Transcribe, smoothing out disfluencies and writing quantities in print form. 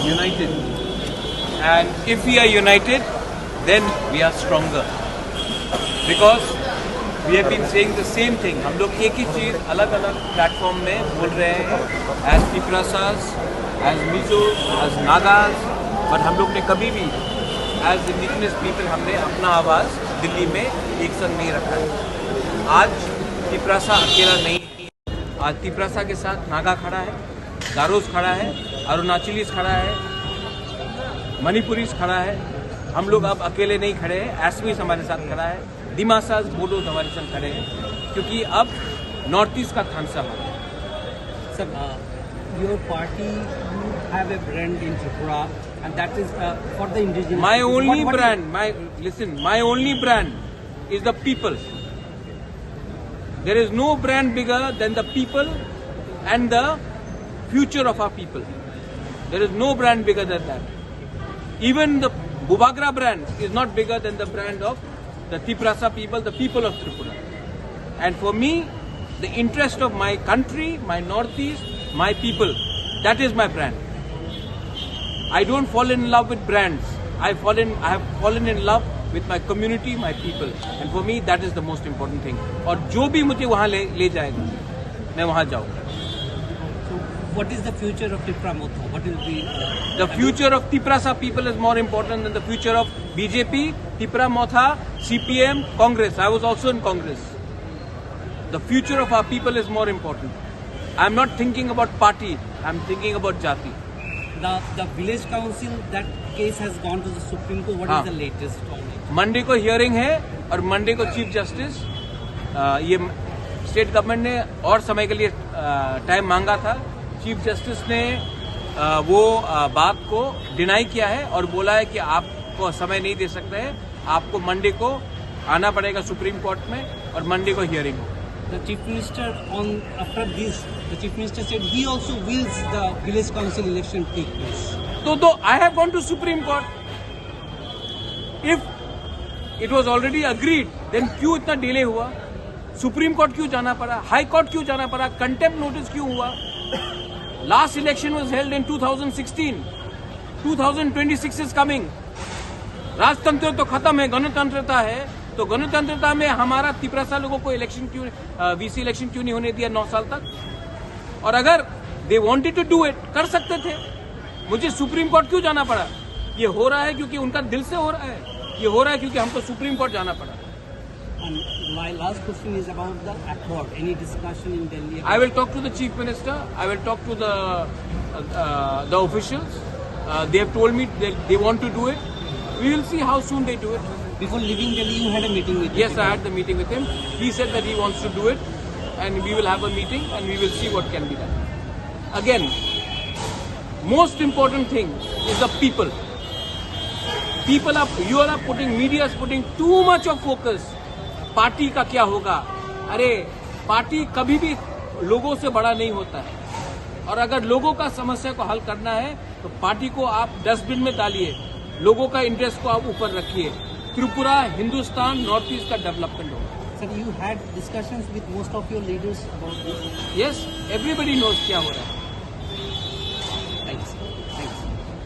United, and if we are united, then we are stronger, because we have been saying the same thing. हम लोग एक ही चीज़ अलग अलग platform में बोल रहे हैं, as Tiprasas, as Mizos, as Nagas, but हम लोग ने कभी भी as indigenous people हमने अपना आवाज़ दिल्ली में एक संग नहीं रखा है। आज तिपरासा अकेला नहीं है, आज तिपरासा के साथ नागा खड़ा है, गारोस खड़ा है, अरुणाचलीस खड़ा है, मणिपुरीस खड़ा है। हम लोग अब अकेले नहीं खड़े हैं, एसमीस हमारे साथ खड़ा है, दिमासास बोडोज हमारे साथ खड़े हैं, क्योंकि अब नॉर्थ ईस्ट का थानसा है। Sir, your party have a brand in Tripura, and that is for the indigenous. My only brand, my only brand is the people. There is no brand bigger than the people and the future of our people. There is no brand bigger than that. Even the Bubagra brand is not bigger than the brand of the Tiprasa people, the people of Tripura. And for me, the interest of my country, my northeast, my people, that is my brand. I don't fall in love with brands. I have fallen in love with my community, my people. And for me, that is the most important thing. और जो भी मुझे वहाँ ले जाएगा, मैं वहाँ जाऊँगा. What is the future of Tripura Motha? What will be the future of Tiprasa people is more important than the future of BJP, Tripura Motha, CPM, Congress. I was also in Congress. The future of our people is more important. I am not thinking about party. I am thinking about Jati. The village council, that case has gone to the Supreme Court. What is the latest on it? Monday को hearing है और Monday को chief justice ये state government ने और समय के लिए टाइम मांगा था. चीफ जस्टिस ने वो बात को डिनाई किया है और बोला है कि आपको समय नहीं दे सकते हैं, आपको मंडे को आना पड़ेगा सुप्रीम कोर्ट में और मंडे को हियरिंग हो. The chief minister after this, the chief minister said he also wills the village council election take place. So I have gone to Supreme Court. If it was already agreed, then क्यों इतना delay हुआ? Supreme court क्यों जाना पड़ा? High court क्यों जाना पड़ा? Contempt notice क्यों हुआ? Last election was held in 2016. 2026 is coming. राजतंत्र तो खत्म है, गणतंत्रता है. तो गणतंत्रता में हमारा तिपरासा लोगों को इलेक्शन क्यों, वीसी इलेक्शन क्यों नहीं होने दिया 9 साल तक? और अगर they wanted to do it, कर सकते थे. मुझे सुप्रीम कोर्ट क्यों जाना पड़ा? ये हो रहा है क्योंकि उनका दिल से हो रहा है. ये हो रहा है क्योंकि हमको सुप्रीम कोर्ट जाना पड़ा. My last question is about the accord. Any discussion in Delhi? I will talk to the chief minister. I will talk to the officials. They have told me they want to do it. We will see how soon they do it. Before leaving Delhi, you had a meeting with him? Yes, I had the meeting with him. He said that he wants to do it, and we will have a meeting, and we will see what can be done. Again, most important thing is the people. you are putting, media is putting too much of focus. Party का क्या होगा? अरे party कभी भी लोगों से बड़ा नहीं होता है, और अगर लोगों का समस्या को हल करना है तो पार्टी को आप डस्टबिन में डालिए, लोगों का इंटरेस्ट को आप ऊपर रखिए. त्रिपुरा, हिंदुस्तान, नॉर्थ ईस्ट का डेवलपमेंट होगा. Sir, you had discussions with most of your leaders about this? Yes, everybody knows क्या हो रहा है.